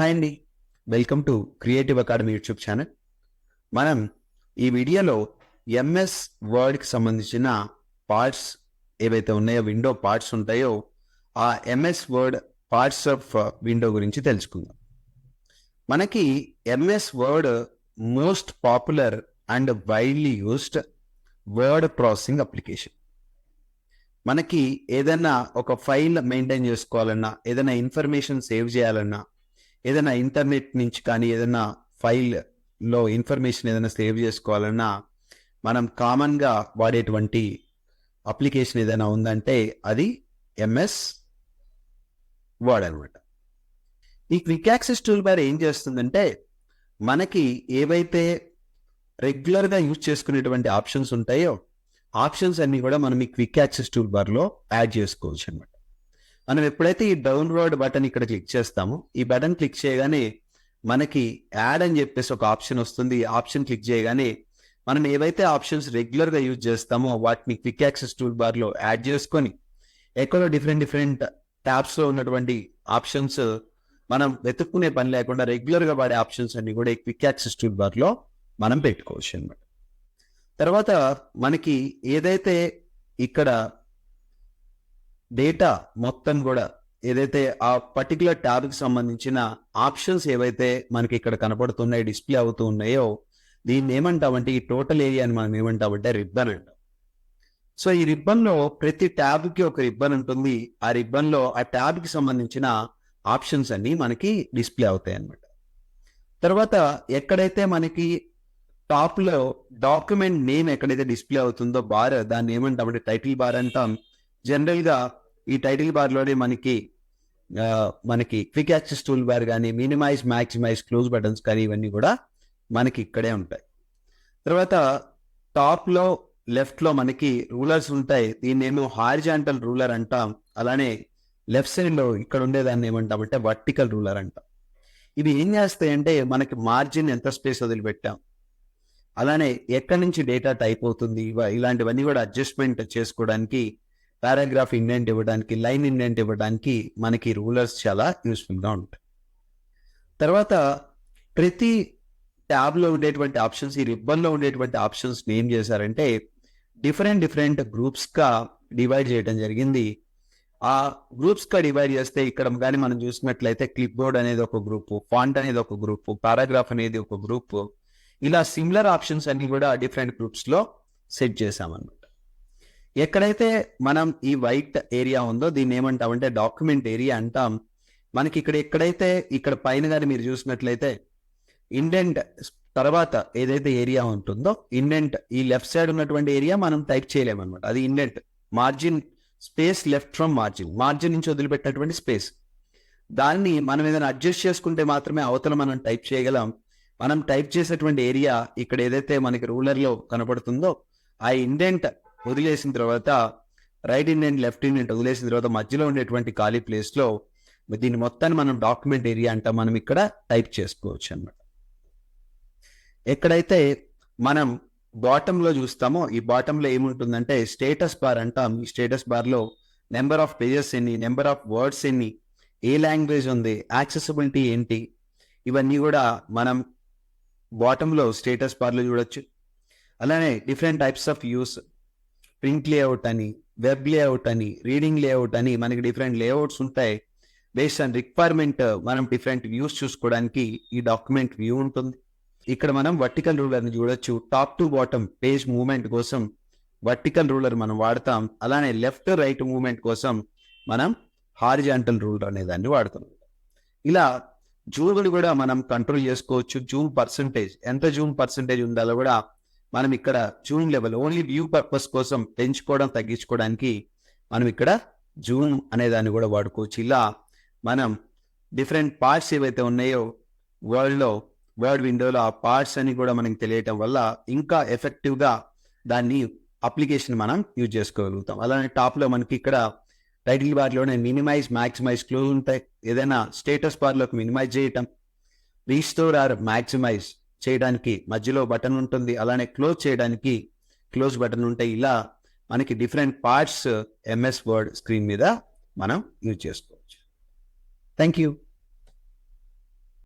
Hi అండి, welcome to creative academy YouTube channel. మనం ఈ వీడియోలో ఎంఎస్ వర్డ్కి సంబంధించిన పార్ట్స్ ఏవైతే ఉన్నాయో, విండో పార్ట్స్ ఉంటాయో, ఆ MS word parts of window గురించి తెలుసుకుందాం. మనకి MS word most popular and widely used word processing application. మనకి ఏదైనా ఒక ఫైల్ మెయింటైన్ చేసుకోవాలన్నా, ఏదైనా ఇన్ఫర్మేషన్ సేవ్ చేయాలన్నా, ఏదైనా ఇంటర్నెట్ నుంచి కానీ ఏదైనా ఫైల్లో ఇన్ఫర్మేషన్ ఏదైనా సేవ్ చేసుకోవాలన్నా మనం కామన్గా వాడేటువంటి అప్లికేషన్ ఏదైనా ఉందంటే అది ఎంఎస్ వర్డ్ అనమాట. ఈ క్విక్ యాక్సెస్ టూల్ బార్ ఏం చేస్తుందంటే, మనకి ఏవైతే రెగ్యులర్గా యూజ్ చేసుకునేటువంటి ఆప్షన్స్ ఉంటాయో, ఆప్షన్స్ అన్ని కూడా మనం ఈ క్విక్ యాక్సెస్ టూల్ బార్లో యాడ్ చేసుకోవచ్చు అనమాట. మనం ఎప్పుడైతే ఈ డౌన్లోడ్ బటన్ ఇక్కడ క్లిక్ చేస్తామో, ఈ బటన్ క్లిక్ చేయగానే మనకి యాడ్ అని చెప్పేసి ఒక ఆప్షన్ వస్తుంది. ఈ ఆప్షన్ క్లిక్ చేయగానే మనం ఏవైతే ఆప్షన్స్ రెగ్యులర్గా యూజ్ చేస్తామో వాటిని క్విక్ యాక్సెస్ టూల్ బార్లో యాడ్ చేసుకొని, ఎక్కడో డిఫరెంట్ ట్యాబ్స్లో ఉన్నటువంటి ఆప్షన్స్ మనం వెతుక్కునే పని లేకుండా రెగ్యులర్గా వాడే ఆప్షన్స్ అన్ని కూడా ఈ క్విక్ యాక్సెస్ టూల్ బార్లో మనం పెట్టుకోవచ్చు అనమాట. తర్వాత మనకి ఏదైతే ఇక్కడ డేటా మొత్తం కూడా ఏదైతే ఆ పర్టికులర్ ట్యాబ్కి సంబంధించిన ఆప్షన్స్ ఏవైతే మనకి ఇక్కడ కనపడుతున్నాయో, డిస్ప్లే అవుతూ ఉన్నాయో, దీన్ని ఏమంటామంటే, ఈ టోటల్ ఏరియాని మనం ఏమంటామంటే రిబ్బన్ అంటాం. సో ఈ రిబ్బన్లో ప్రతి ట్యాబ్కి ఒక రిబ్బన్ ఉంటుంది. ఆ రిబ్బన్లో ఆ ట్యాబ్కి సంబంధించిన ఆప్షన్స్ అన్ని మనకి డిస్ప్లే అవుతాయి అన్నమాట. తర్వాత ఎక్కడైతే మనకి టాప్లో డాక్యుమెంట్ నేమ్ ఎక్కడైతే డిస్ప్లే అవుతుందో బార్, దాన్ని ఏమంటామంటే టైటిల్ బార్ అంటాం. జనరల్గా ఈ టైటిల్ బార్లోనే మనకి క్విక్ యాక్సెస్ టూల్ బార్ కానీ, మినిమైజ్, మ్యాక్సిమైజ్, క్లోజ్ బటన్స్ కానీ ఇవన్నీ కూడా మనకి ఇక్కడే ఉంటాయి. తర్వాత టాప్లో లెఫ్ట్లో మనకి రూలర్స్ ఉంటాయి. దీన్ని ఏమో హారిజాంటల్ రూలర్ అంటాం. అలానే లెఫ్ట్ సైడ్లో ఇక్కడ ఉండేదాన్ని ఏమంటామంటే వర్టికల్ రూలర్ అంటాం. ఇవి ఏం చేస్తాయంటే, మనకి మార్జిన్ ఎంత స్పేస్ వదిలిపెట్టాం, అలానే ఎక్కడి నుంచి డేటా టైప్ అవుతుంది, ఇలాంటివన్నీ కూడా అడ్జస్ట్మెంట్ చేసుకోవడానికి, పారాగ్రాఫ్ ఇండెంట్ ఇవ్వడానికి, లైన్ ఇండెంట్ ఇవ్వడానికి మనకి రూలర్స్ చాలా యూస్ఫుల్గా ఉంటాయి. తర్వాత ప్రతి ట్యాబ్లో ఉండేటువంటి ఆప్షన్స్, ఈ రిబ్బన్లో ఉండేటువంటి ఆప్షన్స్ ఏం చేశారంటే డిఫరెంట్ గ్రూప్స్గా డివైడ్ చేయడం జరిగింది. ఆ గ్రూప్స్గా డివైడ్ చేస్తే ఇక్కడ కానీ మనం చూసినట్లయితే క్లిప్ బోర్డ్ అనేది ఒక గ్రూపు, ఫాంట్ అనేది ఒక గ్రూపు, పారాగ్రాఫ్ అనేది ఒక గ్రూపు, ఇలా సిమిలర్ ఆప్షన్స్ అన్ని కూడా డిఫరెంట్ గ్రూప్స్లో సెట్ చేసామన్నమాట. ఎక్కడైతే మనం ఈ వైట్ ఏరియా ఉందో దీన్ని ఏమంటామంటే డాక్యుమెంట్ ఏరియా అంటాం. మనకి ఎక్కడైతే ఇక్కడ పైన కానీ మీరు చూసినట్లయితే ఇండెంట్ తర్వాత ఏదైతే ఏరియా ఉంటుందో, ఇండెంట్ ఈ లెఫ్ట్ సైడ్ ఉన్నటువంటి ఏరియా మనం టైప్ చేయలేమన్నమాట. అది indent, margin space left from margin నుంచి వదిలిపెట్టినటువంటి స్పేస్. దాన్ని మనం ఏదైనా అడ్జస్ట్ చేసుకుంటే మాత్రమే అవతల మనం టైప్ చేయగలం. మనం టైప్ చేసేటువంటి ఏరియా ఇక్కడ ఏదైతే మనకి రూలర్లో కనపడుతుందో, ఆ ఇండెంట్ వదిలేసిన తర్వాత, రైట్ ఇండెంట్, లెఫ్ట్ ఇండెంట్ వదిలేసిన తర్వాత మధ్యలో ఉండేటువంటి ఖాళీ ప్లేస్లో దీన్ని మొత్తాన్ని మనం డాక్యుమెంట్ ఏరియా అంటా మనం ఇక్కడ టైప్ చేసుకోవచ్చు అన్నమాట. ఎక్కడైతే మనం బాటంలో చూస్తామో, ఈ బాటంలో ఏముంటుందంటే స్టేటస్ బార్ అంటాం. ఈ స్టేటస్ బార్లో నెంబర్ ఆఫ్ పేజెస్ ఎన్ని, నెంబర్ ఆఫ్ వర్డ్స్ ఎన్ని, ఏ లాంగ్వేజ్ ఉంది, యాక్సెసిబిలిటీ ఏంటి, ఇవన్నీ కూడా మనం బాటంలో స్టేటస్ బార్లో చూడొచ్చు. అలానే different types of use, print layout అని, వెబ్ లేఅవుట్ అని, రీడింగ్ లేఅవుట్ అని మనకి డిఫరెంట్ లేఅవుట్స్ ఉంటాయి. బేస్డ్ ఆన్ రిక్వైర్మెంట్ మనం డిఫరెంట్ వ్యూస్ చూసుకోవడానికి ఈ డాక్యుమెంట్ వ్యూ ఉంటుంది. ఇక్కడ మనం వర్టికల్ రూలర్ని చూడొచ్చు. Top to bottom page movement కోసం వర్టికల్ రూలర్ మనం వాడతాం. అలానే లెఫ్ట్ రైట్ మూవ్మెంట్ కోసం మనం హారిజాంటల్ రూలర్ అనే దాన్ని వాడతాం. ఇలా జూమ్ కూడా మనం కంట్రోల్ చేసుకోవచ్చు. జూమ్ పర్సంటేజ్, ఎంత జూమ్ పర్సంటేజ్ ఉండాలో కూడా మనం ఇక్కడ Zoom level only view purpose కోసం పెంచుకోవడం, తగ్గించుకోవడానికి మనం ఇక్కడ జూమ్ అనే దాన్ని కూడా వాడుకోవచ్చు. ఇలా మనం డిఫరెంట్ పార్ట్స్ ఏవైతే ఉన్నాయో వర్డ్ విండోలో, ఆ పార్ట్స్ అని కూడా మనకి తెలియటం వల్ల ఇంకా ఎఫెక్టివ్గా దాన్ని అప్లికేషన్ మనం యూజ్ చేసుకోగలుగుతాం. అలానే టాప్లో మనకి ఇక్కడ టైటిల్ బార్లోనే మినిమైజ్, మ్యాక్సిమైజ్, క్లోజ్ ఉంటాయి. ఏదైనా స్టేటస్ బార్లోకి మినిమైజ్ చేయటం, రీస్టోర్ ఆర్ మ్యాక్సిమైజ్ చేయడానికి మధ్యలో బటన్ ఉంటుంది. అలానే క్లోజ్ చేయడానికి క్లోజ్ బటన్ ఉంటాయి. ఇలా మనకి different parts MS word screen మీద మనం యూజ్ చేసుకోవచ్చు. Thank you.